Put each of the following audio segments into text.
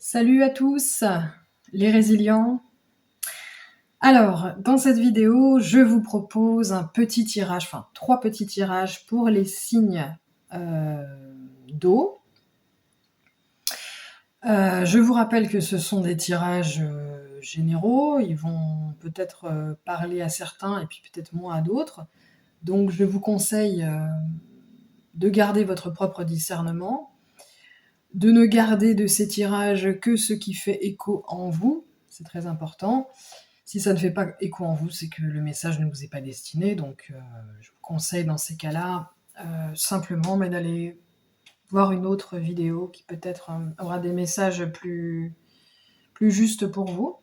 Salut à tous, les résilients. Alors, dans cette vidéo, je vous propose un petit tirage, enfin 3 petits tirages pour les signes d'eau. Je vous rappelle que ce sont des tirages généraux, ils vont peut-être parler à certains et puis peut-être moins à d'autres. Donc je vous conseille de garder votre propre discernement, de ne garder de ces tirages que ce qui fait écho en vous, c'est très important. Si ça ne fait pas écho en vous, c'est que le message ne vous est pas destiné, donc je vous conseille dans ces cas-là, simplement d'aller voir une autre vidéo qui peut-être aura des messages plus justes pour vous.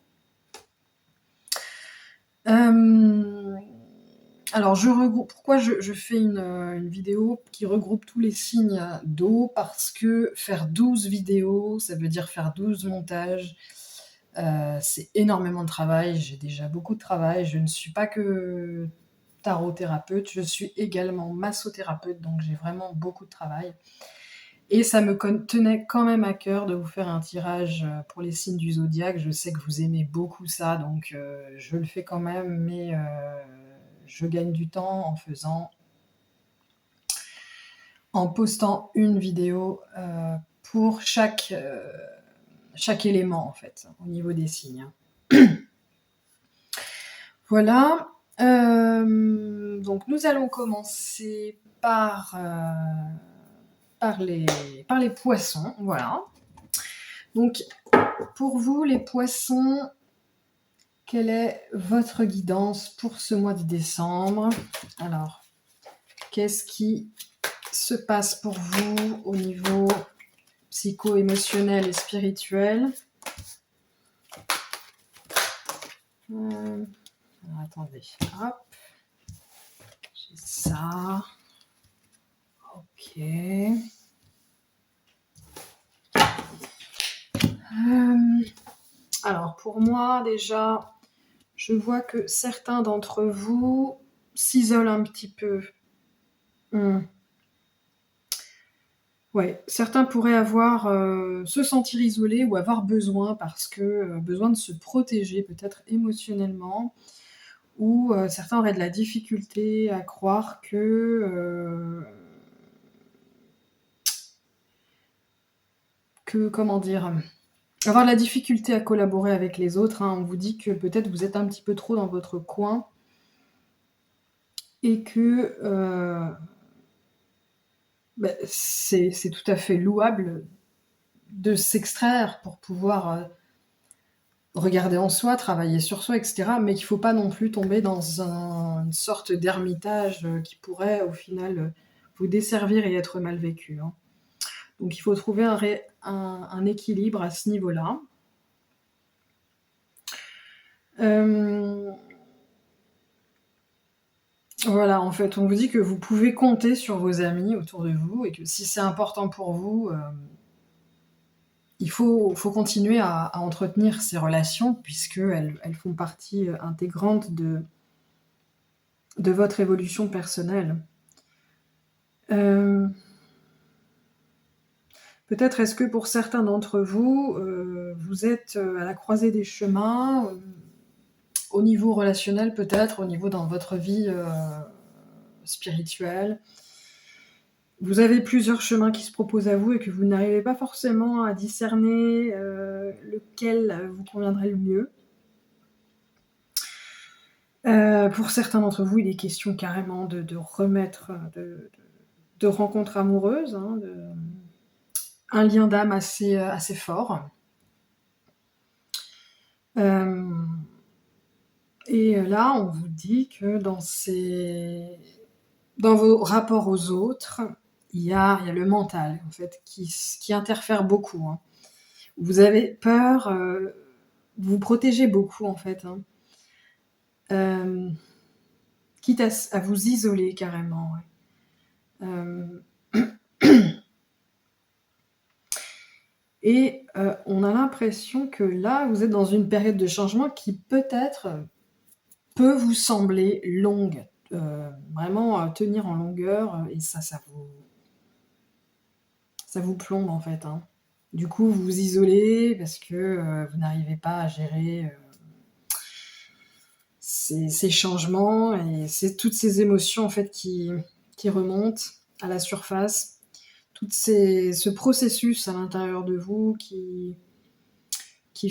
Alors pourquoi je fais une vidéo qui regroupe tous les signes d'eau? Parce que faire 12 vidéos, ça veut dire faire 12 montages. C'est énormément de travail, j'ai déjà beaucoup de travail. Je ne suis pas que tarot-thérapeute, je suis également massothérapeute, donc j'ai vraiment beaucoup de travail. Et ça me tenait quand même à cœur de vous faire un tirage pour les signes du zodiaque. Je sais que vous aimez beaucoup ça, donc je le fais quand même, mais je gagne du temps en postant une vidéo pour chaque élément, en fait, au niveau des signes. Voilà. Donc nous allons commencer par les poissons. Voilà. Donc pour vous, les poissons, quelle est votre guidance pour ce mois de décembre? Alors, qu'est-ce qui se passe pour vous au niveau psycho-émotionnel et spirituel? Alors, attendez, hop, j'ai ça. Ok. Alors pour moi, déjà, je vois que certains d'entre vous s'isolent un petit peu. Ouais, certains pourraient avoir se sentir isolés ou avoir besoin parce que besoin de se protéger peut-être émotionnellement, ou certains auraient de la difficulté à croire que comment dire? Avoir de la difficulté à collaborer avec les autres, hein. On vous dit que peut-être vous êtes un petit peu trop dans votre coin et que c'est tout à fait louable de s'extraire pour pouvoir regarder en soi, travailler sur soi, etc. Mais qu'il ne faut pas non plus tomber dans une sorte d'ermitage qui pourrait au final vous desservir et être mal vécu, hein. Donc il faut trouver un équilibre à ce niveau-là. Voilà, en fait, on vous dit que vous pouvez compter sur vos amis autour de vous et que si c'est important pour vous, il faut continuer à entretenir ces relations puisqu'elles font partie intégrante de votre évolution personnelle. Peut-être est-ce que pour certains d'entre vous, vous êtes à la croisée des chemins, au niveau relationnel peut-être, au niveau dans votre vie spirituelle. Vous avez plusieurs chemins qui se proposent à vous et que vous n'arrivez pas forcément à discerner lequel vous conviendrait le mieux. Pour certains d'entre vous, il est question carrément de remettre, de rencontres amoureuses, hein, un lien d'âme assez fort. Et là, on vous dit que dans vos rapports aux autres, il y a le mental, en fait, qui interfère beaucoup, hein. Vous avez peur, vous vous protégez beaucoup, en fait, hein. Quitte à vous isoler carrément, ouais. Et on a l'impression que là, vous êtes dans une période de changement qui peut-être peut vous sembler longue, vraiment tenir en longueur, et ça vous plombe en fait, hein. Du coup, vous vous isolez parce que vous n'arrivez pas à gérer ces changements et c'est toutes ces émotions en fait qui remontent à la surface. Ce processus à l'intérieur de vous qui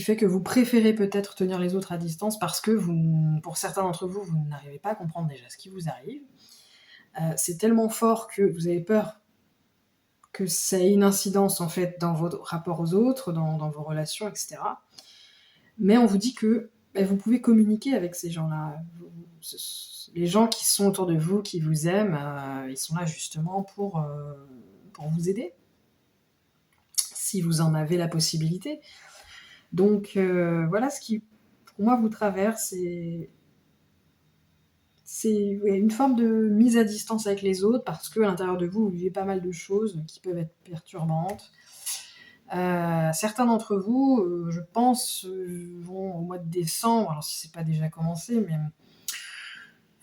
fait que vous préférez peut-être tenir les autres à distance parce que pour certains d'entre vous, vous n'arrivez pas à comprendre déjà ce qui vous arrive. C'est tellement fort que vous avez peur que ça ait une incidence en fait dans votre rapport aux autres, dans vos relations, etc. Mais on vous dit que vous pouvez communiquer avec ces gens-là. Les gens qui sont autour de vous, qui vous aiment, ils sont là justement pour vous aider, si vous en avez la possibilité. Donc voilà ce qui, pour moi, vous traverse. C'est une forme de mise à distance avec les autres parce qu'à l'intérieur de vous, vous vivez pas mal de choses qui peuvent être perturbantes. Certains d'entre vous, je pense, vont au mois de décembre, alors si c'est pas déjà commencé, mais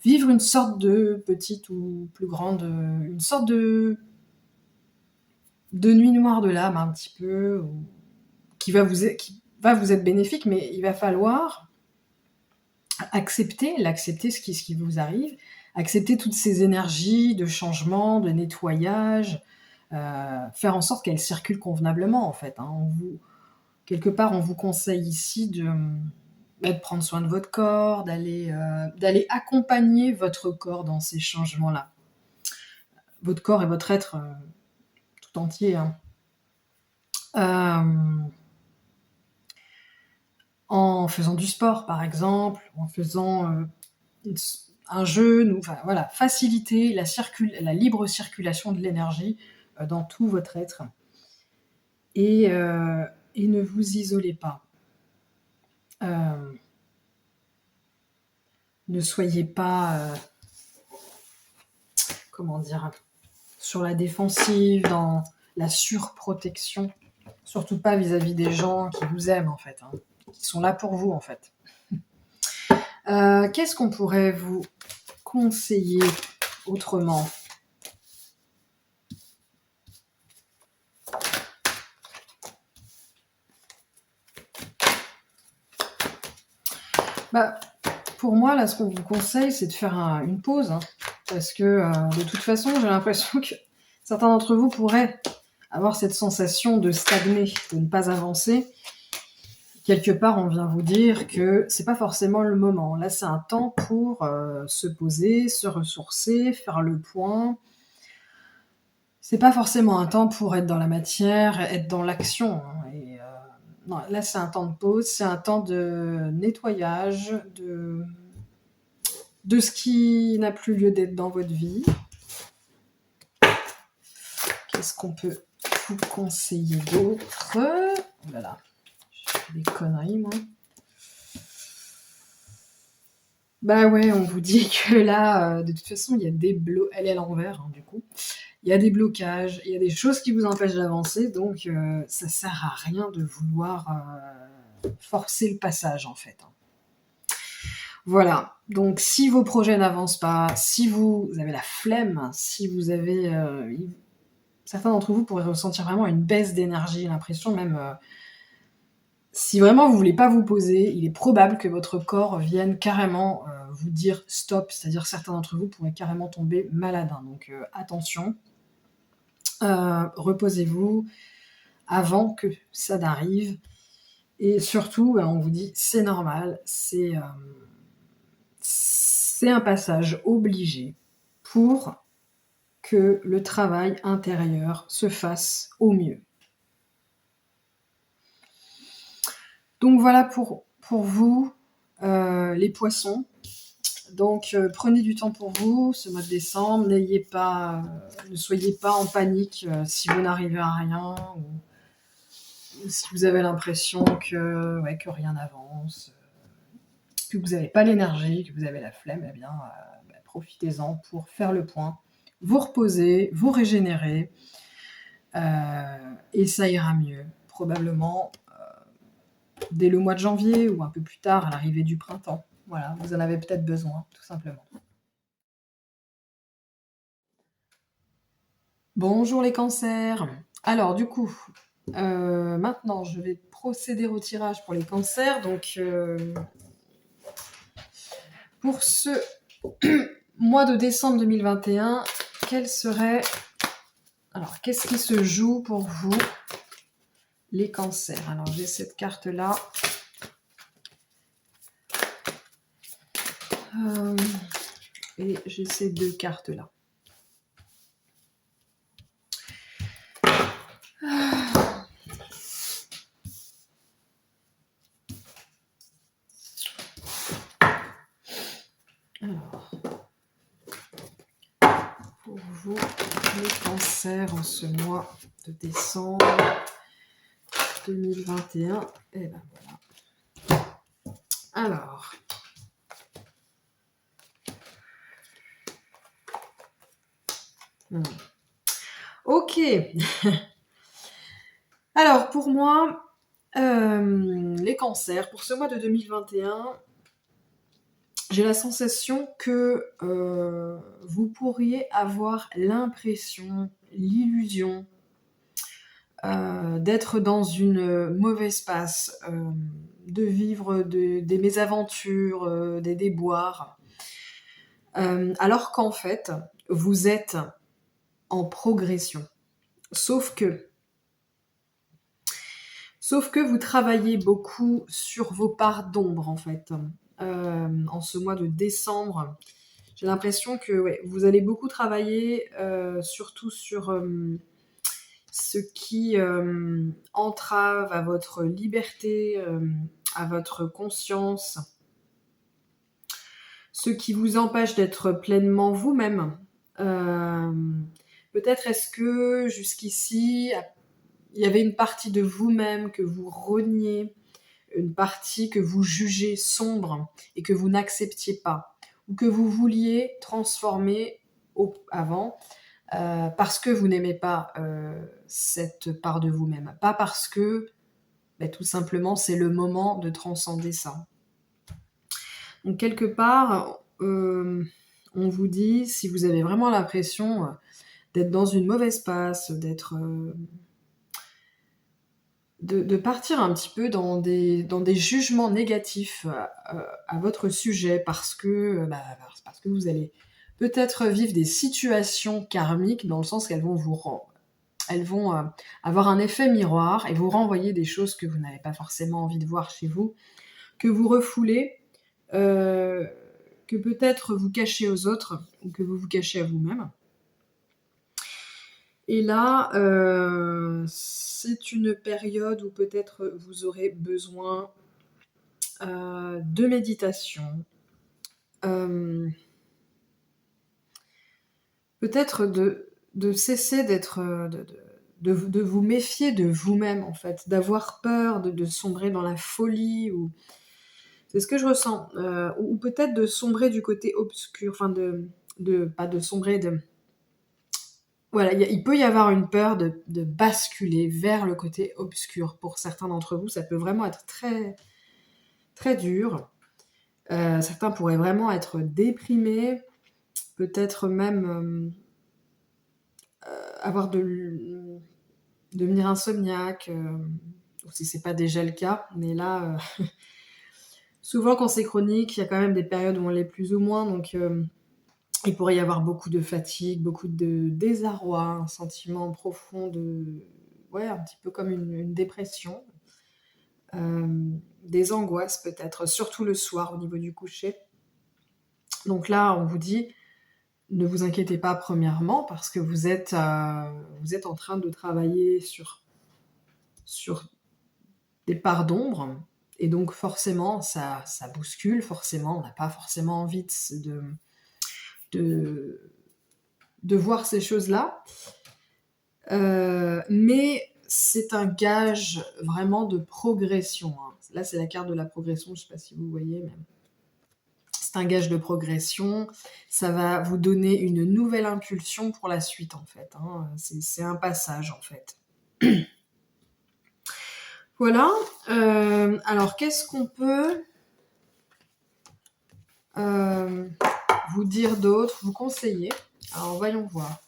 vivre une sorte de petite ou plus grande, une sorte de nuit noire de l'âme un petit peu, qui va vous être bénéfique, mais il va falloir l'accepter ce qui vous arrive, accepter toutes ces énergies de changement, de nettoyage, faire en sorte qu'elles circulent convenablement en fait, hein. Quelque part, on vous conseille ici de prendre soin de votre corps, d'aller accompagner votre corps dans ces changements-là. Votre corps et votre être tout entier, hein. En faisant du sport, par exemple, en faisant un jeûne, enfin voilà, faciliter la libre circulation de l'énergie dans tout votre être. Et ne vous isolez pas. Ne soyez pas, comment dire, sur la défensive, dans la surprotection. Surtout pas vis-à-vis des gens qui vous aiment, en fait, hein, qui sont là pour vous, en fait. Qu'est-ce qu'on pourrait vous conseiller autrement ? Pour moi, là, ce qu'on vous conseille, c'est de faire une pause, hein, parce que de toute façon, j'ai l'impression que certains d'entre vous pourraient avoir cette sensation de stagner, de ne pas avancer. Quelque part, on vient vous dire que c'est pas forcément le moment. Là, c'est un temps pour se poser, se ressourcer, faire le point. C'est pas forcément un temps pour être dans la matière, être dans l'action, hein, non, là, c'est un temps de pause, c'est un temps de nettoyage, de ce qui n'a plus lieu d'être dans votre vie. Qu'est-ce qu'on peut vous conseiller d'autre ? Oh là là, je fais des conneries, moi. Bah ouais, on vous dit que là, de toute façon, il y a des elle est à l'envers, hein, du coup. Il y a des blocages, il y a des choses qui vous empêchent d'avancer, donc ça sert à rien de vouloir forcer le passage, en fait, hein. Voilà, donc si vos projets n'avancent pas, si vous avez la flemme, si vous avez... certains d'entre vous pourraient ressentir vraiment une baisse d'énergie, l'impression même... si vraiment vous voulez pas vous poser, il est probable que votre corps vienne carrément vous dire stop, c'est-à-dire certains d'entre vous pourraient carrément tomber malades, hein, donc attention, reposez-vous avant que ça n'arrive, et surtout, on vous dit c'est normal, c'est un passage obligé pour que le travail intérieur se fasse au mieux. Donc voilà pour vous, les poissons. Donc prenez du temps pour vous ce mois de décembre, ne soyez pas en panique si vous n'arrivez à rien ou si vous avez l'impression que rien n'avance, que vous n'avez pas l'énergie, que vous avez la flemme, eh bien profitez-en pour faire le point, vous reposer, vous régénérer, et ça ira mieux, probablement dès le mois de janvier ou un peu plus tard à l'arrivée du printemps. Voilà, vous en avez peut-être besoin, tout simplement. Bonjour les cancers. Alors du coup, Maintenant, je vais procéder au tirage pour les cancers. Donc, pour ce mois de décembre 2021, quel serait... Alors, qu'est-ce qui se joue pour vous, les cancers? Alors, j'ai cette carte-là. Et j'ai ces deux cartes-là. Alors, pour vous, les cancers en ce mois de décembre 2021. Et ben voilà. Alors. Ok. Alors, pour moi, les cancers, pour ce mois de 2021, j'ai la sensation que vous pourriez avoir l'impression, l'illusion d'être dans une mauvaise passe, de vivre des mésaventures, des déboires, alors qu'en fait, vous êtes en progression. Sauf que vous travaillez beaucoup sur vos parts d'ombre, en fait. En ce mois de décembre, j'ai l'impression que ouais, vous allez beaucoup travailler, surtout sur ce qui entrave à votre liberté, à votre conscience, ce qui vous empêche d'être pleinement vous-même. Peut-être est-ce que jusqu'ici, il y avait une partie de vous-même que vous reniez, une partie que vous jugez sombre et que vous n'acceptiez pas, ou que vous vouliez transformer avant, parce que vous n'aimez pas cette part de vous-même. Pas parce que, tout simplement, c'est le moment de transcender ça. Donc, quelque part, on vous dit, si vous avez vraiment l'impression d'être dans une mauvaise passe, d'être... de partir un petit peu dans des jugements négatifs à votre sujet parce que vous allez peut-être vivre des situations karmiques dans le sens qu'elles vont avoir un effet miroir et vous renvoyer des choses que vous n'avez pas forcément envie de voir chez vous, que vous refoulez, que peut-être vous cachez aux autres ou que vous vous cachez à vous-même. Et là, c'est une période où peut-être vous aurez besoin de méditation, peut-être de cesser d'être, de vous méfier de vous-même en fait, d'avoir peur de sombrer dans la folie ou c'est ce que je ressens, ou peut-être de sombrer du côté obscur, enfin pas de sombrer, voilà, il peut y avoir une peur de basculer vers le côté obscur. Pour certains d'entre vous, ça peut vraiment être très, très dur. Certains pourraient vraiment être déprimés, peut-être même devenir insomniaque, ou si c'est pas déjà le cas. Mais là, souvent quand c'est chronique, il y a quand même des périodes où on l'est plus ou moins. Donc il pourrait y avoir beaucoup de fatigue, beaucoup de désarroi, un sentiment profond ouais, un petit peu comme une dépression, des angoisses peut-être, surtout le soir au niveau du coucher. Donc là, on vous dit, ne vous inquiétez pas premièrement parce que vous êtes en train de travailler sur des parts d'ombre et donc forcément ça bouscule, forcément on n'a pas forcément envie de voir ces choses-là. Mais c'est un gage vraiment de progression, hein. Là, c'est la carte de la progression, je ne sais pas si vous voyez, mais c'est un gage de progression. Ça va vous donner une nouvelle impulsion pour la suite, en fait, hein. C'est un passage, en fait. Voilà. Alors, qu'est-ce qu'on peut vous dire d'autre, vous conseiller? Alors, voyons voir.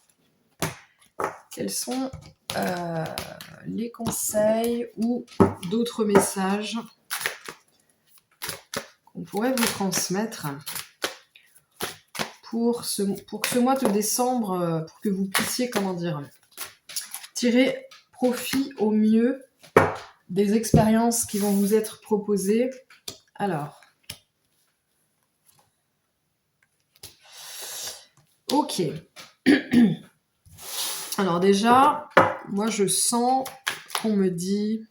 Quelles sont les conseils ou d'autres messages qu'on pourrait vous transmettre pour que ce mois de décembre, pour que vous puissiez, tirer profit au mieux des expériences qui vont vous être proposées. Alors, ok. Alors déjà, moi je sens qu'on me dit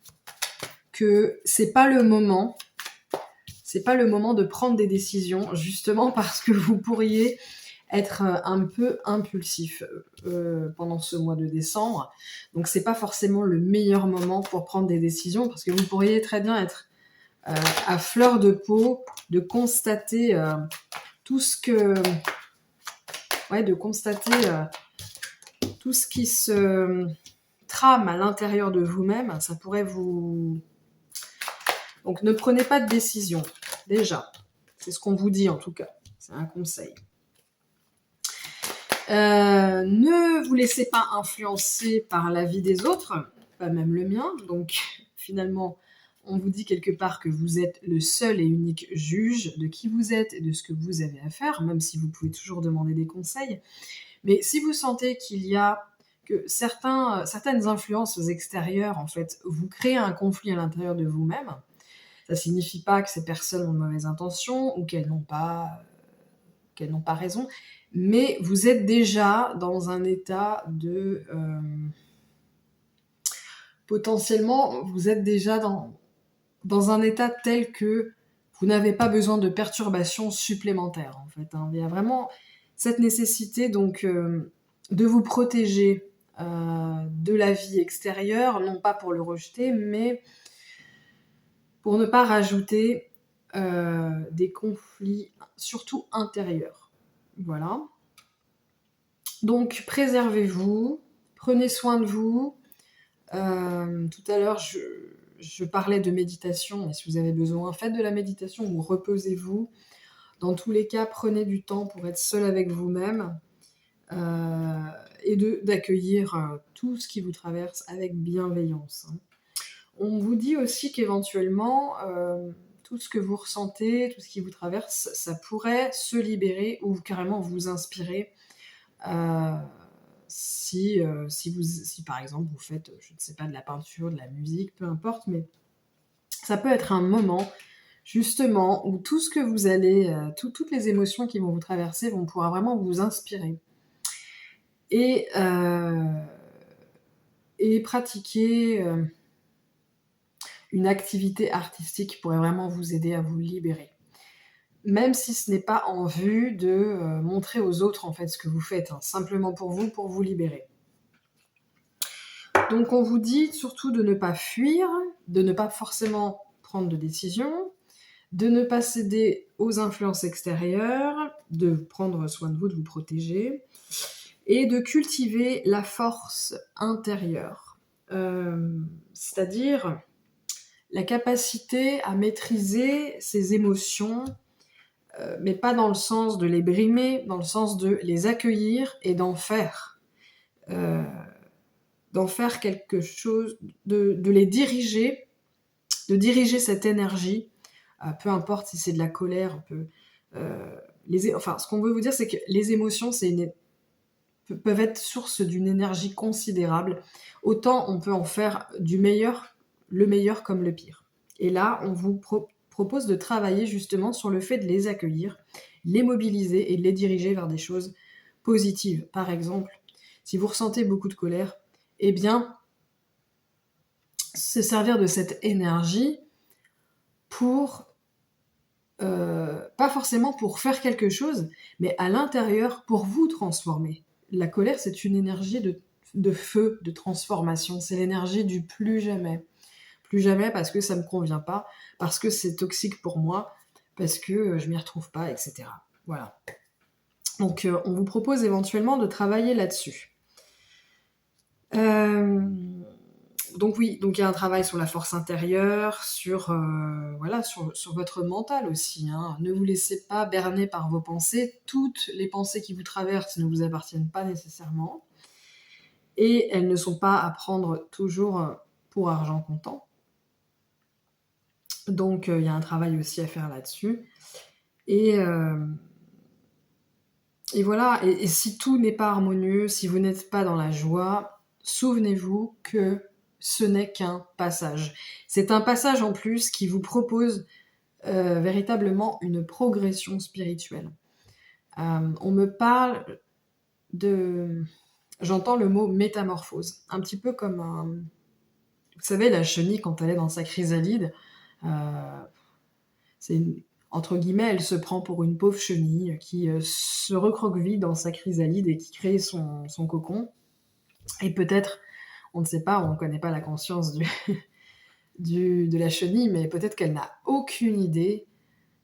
que c'est pas le moment de prendre des décisions, justement parce que vous pourriez être un peu impulsif pendant ce mois de décembre. Donc c'est pas forcément le meilleur moment pour prendre des décisions, parce que vous pourriez très bien être à fleur de peau, de constater tout ce qui se trame à l'intérieur de vous-même. Ça pourrait vous... Donc ne prenez pas de décision, déjà. C'est ce qu'on vous dit en tout cas. C'est un conseil. Ne vous laissez pas influencer par l'avis des autres, pas même le mien. Donc finalement, on vous dit quelque part que vous êtes le seul et unique juge de qui vous êtes et de ce que vous avez à faire, même si vous pouvez toujours demander des conseils. Mais si vous sentez que certaines influences extérieures, en fait, vous créent un conflit à l'intérieur de vous-même, ça signifie pas que ces personnes ont de mauvaises intentions ou qu'elles n'ont pas raison, mais vous êtes déjà dans un état de... potentiellement, vous êtes déjà dans un état tel que vous n'avez pas besoin de perturbations supplémentaires, en fait. Il y a vraiment cette nécessité, donc, de vous protéger de la vie extérieure, non pas pour le rejeter, mais pour ne pas rajouter des conflits, surtout intérieurs. Voilà. Donc, préservez-vous, prenez soin de vous. Tout à l'heure, je parlais de méditation, et si vous avez besoin, faites de la méditation ou reposez-vous. Dans tous les cas, prenez du temps pour être seul avec vous-même et d'accueillir tout ce qui vous traverse avec bienveillance. On vous dit aussi qu'éventuellement, tout ce que vous ressentez, tout ce qui vous traverse, ça pourrait se libérer ou carrément vous inspirer. Si par exemple vous faites, je ne sais pas, de la peinture, de la musique, peu importe, mais ça peut être un moment justement où tout ce que vous allez, toutes les émotions qui vont vous traverser vont pouvoir vraiment vous inspirer. Et pratiquer une activité artistique pourrait vraiment vous aider à vous libérer. Même si ce n'est pas en vue de montrer aux autres en fait ce que vous faites, simplement pour vous libérer. Donc on vous dit surtout de ne pas fuir, de ne pas forcément prendre de décision, de ne pas céder aux influences extérieures, de prendre soin de vous, de vous protéger, et de cultiver la force intérieure. C'est-à-dire la capacité à maîtriser ses émotions, mais pas dans le sens de les brimer, dans le sens de les accueillir et d'en faire quelque chose, de les diriger, de diriger cette énergie, peu importe si c'est de la colère, ce qu'on veut vous dire, c'est que les émotions, peuvent être source d'une énergie considérable. Autant on peut en faire le meilleur comme le pire. Et là, on vous propose de travailler justement sur le fait de les accueillir, les mobiliser et de les diriger vers des choses positives. Par exemple, si vous ressentez beaucoup de colère, eh bien, se servir de cette énergie pour, pas forcément pour faire quelque chose, mais à l'intérieur pour vous transformer. La colère, c'est une énergie de feu, de transformation. C'est l'énergie du plus jamais. Plus jamais parce que ça me convient pas, parce que c'est toxique pour moi, parce que je m'y retrouve pas, etc. Voilà. Donc, on vous propose éventuellement de travailler là-dessus. Donc oui, donc il y a un travail sur la force intérieure, sur votre mental aussi. Ne vous laissez pas berner par vos pensées. Toutes les pensées qui vous traversent ne vous appartiennent pas nécessairement. et elles ne sont pas à prendre toujours pour argent comptant. Donc il y a un travail aussi à faire là-dessus. Et, et voilà, et si tout n'est pas harmonieux, si vous n'êtes pas dans la joie, souvenez-vous que ce n'est qu'un passage. C'est un passage en plus qui vous propose véritablement une progression spirituelle. On me parle de... J'entends le mot métamorphose, un petit peu comme vous savez, la chenille, quand elle est dans sa chrysalide, euh, c'est entre guillemets, elle se prend pour une pauvre chenille qui se recroqueville dans sa chrysalide et qui crée son cocon. Et peut-être, on ne sait pas, on ne connaît pas la conscience de la chenille, mais peut-être qu'elle n'a aucune idée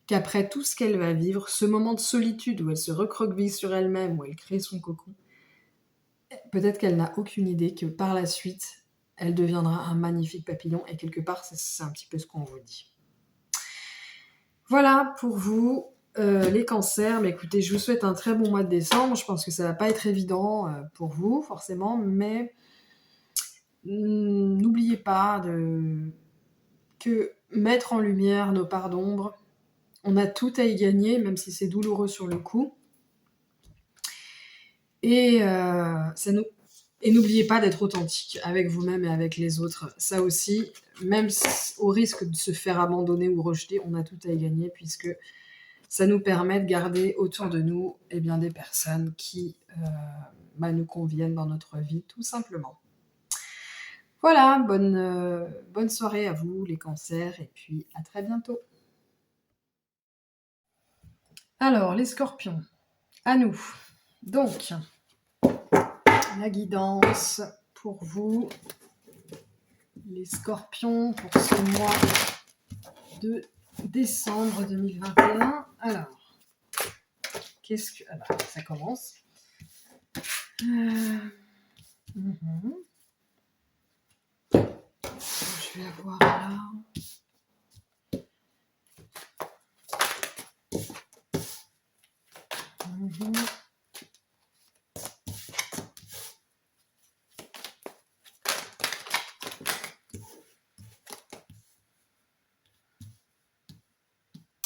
qu'après tout ce qu'elle va vivre, ce moment de solitude où elle se recroqueville sur elle-même, où elle crée son cocon, peut-être qu'elle n'a aucune idée que par la suite, elle deviendra un magnifique papillon, et quelque part, c'est un petit peu ce qu'on vous dit. Voilà pour vous, les cancers. Mais écoutez, je vous souhaite un très bon mois de décembre. Je pense que ça va pas être évident pour vous, forcément, mais n'oubliez pas que mettre en lumière nos parts d'ombre, on a tout à y gagner, même si c'est douloureux sur le coup. Et, et n'oubliez pas d'être authentique avec vous-même et avec les autres. Ça aussi, même au risque de se faire abandonner ou rejeter, on a tout à y gagner, puisque ça nous permet de garder autour de nous des personnes qui nous conviennent dans notre vie, tout simplement. Voilà, bonne soirée à vous les cancers, et puis à très bientôt. Alors, les scorpions, à nous. Donc, la guidance pour vous, les scorpions, pour ce mois de décembre 2021. Alors, ça commence. Je vais avoir là.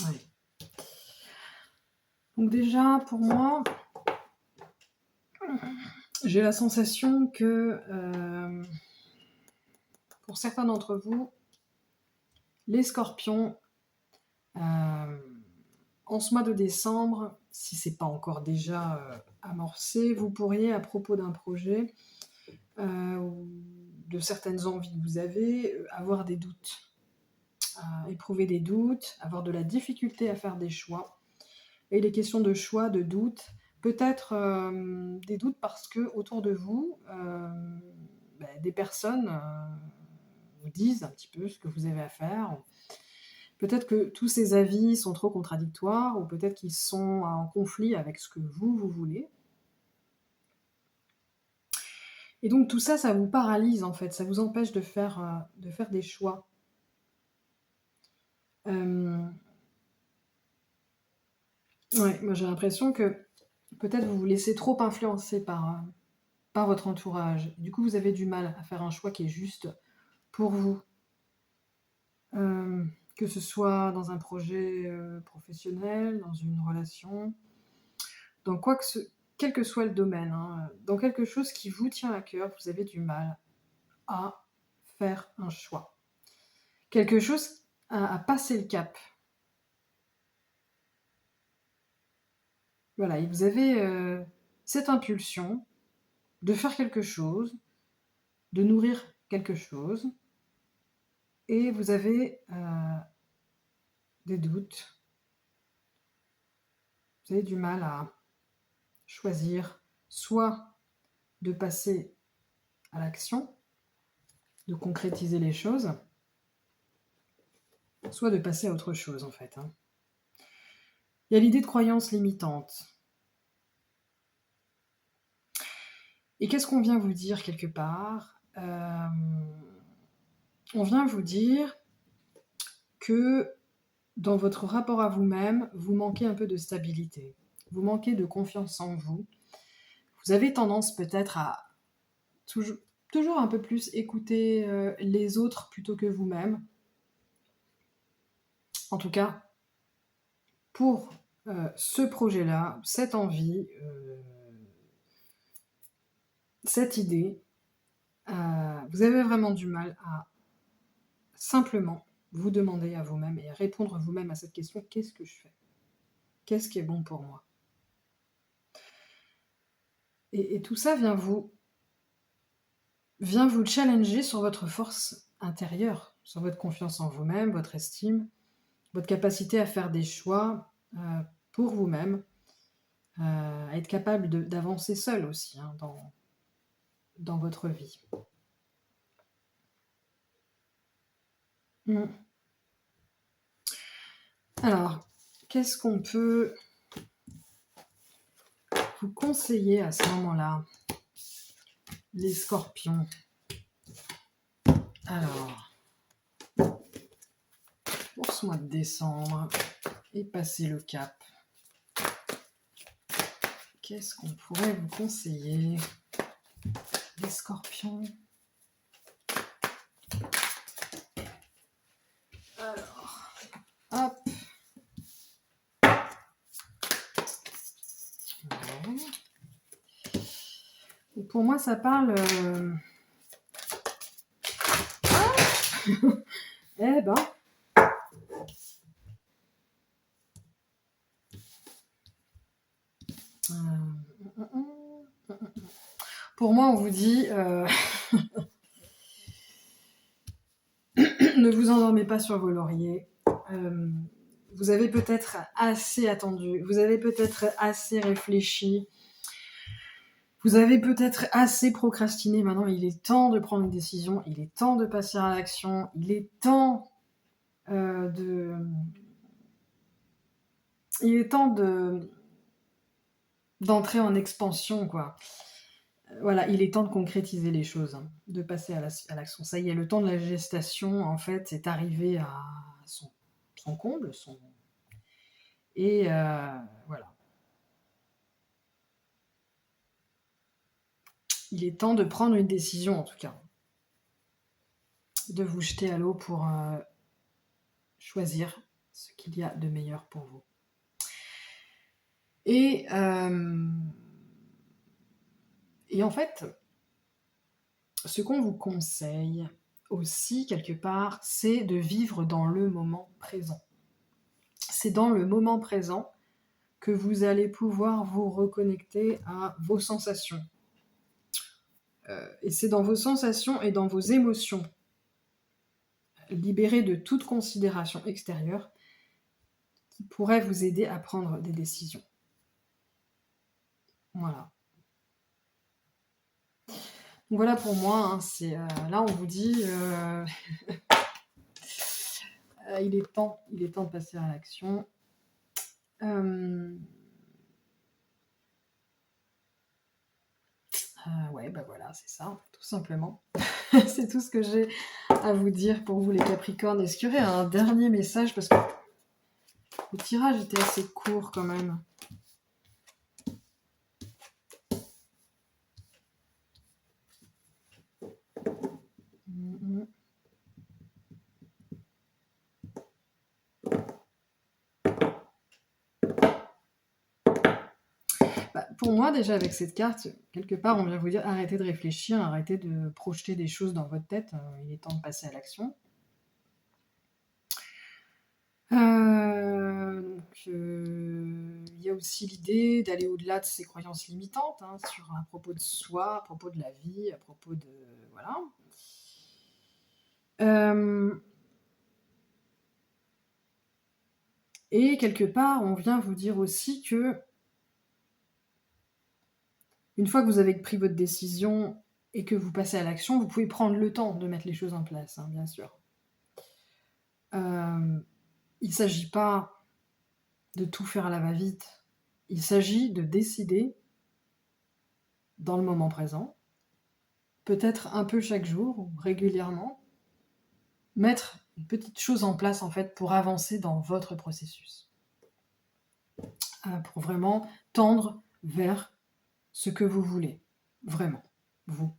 Ouais. Donc déjà, pour moi, j'ai la sensation que pour certains d'entre vous, les scorpions, en ce mois de décembre, si ce n'est pas encore déjà amorcé, vous pourriez, à propos d'un projet ou de certaines envies que vous avez, avoir des doutes, éprouver des doutes, avoir de la difficulté à faire des choix. Et les questions de choix, de doute, peut-être des doutes parce que autour de vous, des personnes vous disent un petit peu ce que vous avez à faire. Peut-être que tous ces avis sont trop contradictoires, ou peut-être qu'ils sont en conflit avec ce que vous voulez. Et donc tout ça, ça vous paralyse en fait, ça vous empêche de faire des choix. Ouais, moi j'ai l'impression que peut-être vous vous laissez trop influencer par votre entourage. Du coup, vous avez du mal à faire un choix qui est juste pour vous. Que ce soit dans un projet professionnel, dans une relation, dans quel que soit le domaine, dans quelque chose qui vous tient à cœur, vous avez du mal à faire un choix. Quelque chose à passer le cap. Voilà, et vous avez cette impulsion de faire quelque chose, de nourrir quelque chose, et vous avez des doutes. Vous avez du mal à choisir soit de passer à l'action, de concrétiser les choses, soit de passer à autre chose en fait. Il y a l'idée de croyance limitante. Et qu'est-ce qu'on vient vous dire quelque part ? On vient vous dire que dans votre rapport à vous-même, vous manquez un peu de stabilité. Vous manquez de confiance en vous. Vous avez tendance peut-être à Toujours, toujours un peu plus écouter les autres plutôt que vous-même. En tout cas, pour ce projet-là, cette envie, cette idée, vous avez vraiment du mal à simplement vous demander à vous-même et répondre vous-même à cette question: qu'est-ce que je fais? Qu'est-ce qui est bon pour moi? Et tout ça vient vous challenger sur votre force intérieure, sur votre confiance en vous-même, votre estime, votre capacité à faire des choix pour vous-même, à être capable d'avancer seul aussi hein, dans votre vie. Mm. Alors, qu'est-ce qu'on peut vous conseiller à ce moment-là, les scorpions? Alors, pour ce mois de décembre et passer le cap, qu'est-ce qu'on pourrait vous conseiller, les scorpions? Alors, hop. Et pour moi, ça parle... eh ben... Pour moi, on vous dit... ne vous endormez pas sur vos lauriers. Vous avez peut-être assez attendu, vous avez peut-être assez réfléchi, vous avez peut-être assez procrastiné. Maintenant, il est temps de prendre une décision, il est temps de passer à l'action, il est temps d'entrer en expansion, quoi. Voilà, il est temps de concrétiser les choses, hein, de passer à l'action. Ça y est, le temps de la gestation, en fait, est arrivé à son comble, et voilà. Il est temps de prendre une décision, en tout cas. De vous jeter à l'eau pour choisir ce qu'il y a de meilleur pour vous. Et en fait, ce qu'on vous conseille aussi, quelque part, c'est de vivre dans le moment présent. C'est dans le moment présent que vous allez pouvoir vous reconnecter à vos sensations. Et c'est dans vos sensations et dans vos émotions, libérées de toute considération extérieure, qui pourraient vous aider à prendre des décisions. Voilà. Donc voilà pour moi, hein, là on vous dit il est temps de passer à l'action. Ouais, bah voilà, c'est ça, tout simplement. C'est tout ce que j'ai à vous dire pour vous les Capricornes. Est-ce qu'il y aurait un dernier message? Parce que le tirage était assez court quand même. Pour moi, déjà, avec cette carte, quelque part, on vient vous dire arrêtez de réfléchir, arrêtez de projeter des choses dans votre tête, il est temps de passer à l'action. Il y a aussi l'idée d'aller au-delà de ses croyances limitantes, hein, à propos de soi, à propos de la vie, à propos de... Voilà. Et quelque part, on vient vous dire aussi que une fois que vous avez pris votre décision et que vous passez à l'action, vous pouvez prendre le temps de mettre les choses en place, hein, bien sûr. Il ne s'agit pas de tout faire à la va-vite. Il s'agit de décider dans le moment présent, peut-être un peu chaque jour ou régulièrement, mettre une petite chose en place en fait pour avancer dans votre processus. Pour vraiment tendre vers ce que vous voulez. Vraiment. Vous.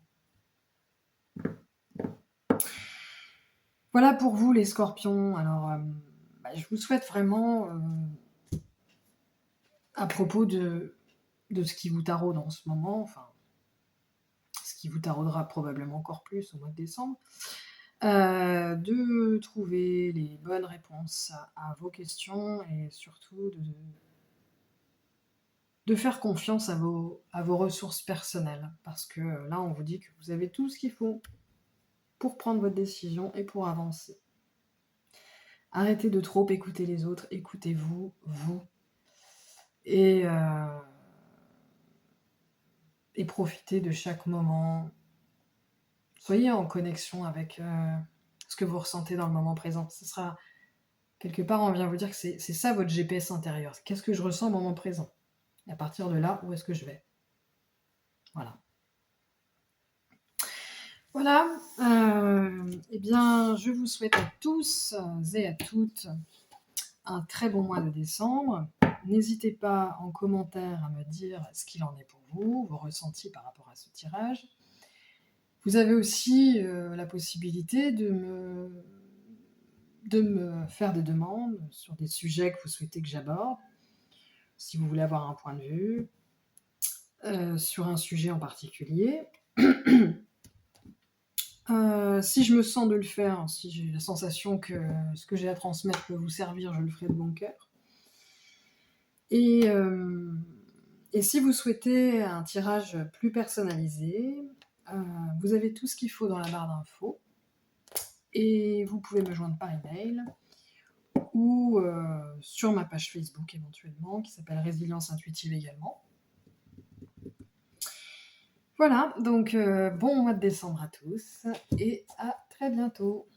Voilà pour vous les scorpions. Alors, je vous souhaite vraiment, à propos de ce qui vous taraude en ce moment, enfin, ce qui vous taraudera probablement encore plus au mois de décembre, de trouver les bonnes réponses à vos questions et surtout de faire confiance à vos ressources personnelles. Parce que là, on vous dit que vous avez tout ce qu'il faut pour prendre votre décision et pour avancer. Arrêtez de trop écouter les autres, écoutez-vous, vous, et, et profitez de chaque moment. Soyez en connexion avec ce que vous ressentez dans le moment présent. Ce sera, quelque part, on vient vous dire que c'est ça votre GPS intérieur. Qu'est-ce que je ressens au moment présent? Et à partir de là, où est-ce que je vais? Voilà. Voilà. Eh bien, je vous souhaite à tous et à toutes un très bon mois de décembre. N'hésitez pas en commentaire à me dire ce qu'il en est pour vous, vos ressentis par rapport à ce tirage. Vous avez aussi la possibilité de me faire des demandes sur des sujets que vous souhaitez que j'aborde, si vous voulez avoir un point de vue sur un sujet en particulier. Si je me sens de le faire, si j'ai la sensation que ce que j'ai à transmettre peut vous servir, je le ferai de bon cœur. Et si vous souhaitez un tirage plus personnalisé, vous avez tout ce qu'il faut dans la barre d'infos. Et vous pouvez me joindre par email ou sur ma page Facebook éventuellement, qui s'appelle Résilience Intuitive également. Voilà, donc bon mois de décembre à tous et à très bientôt.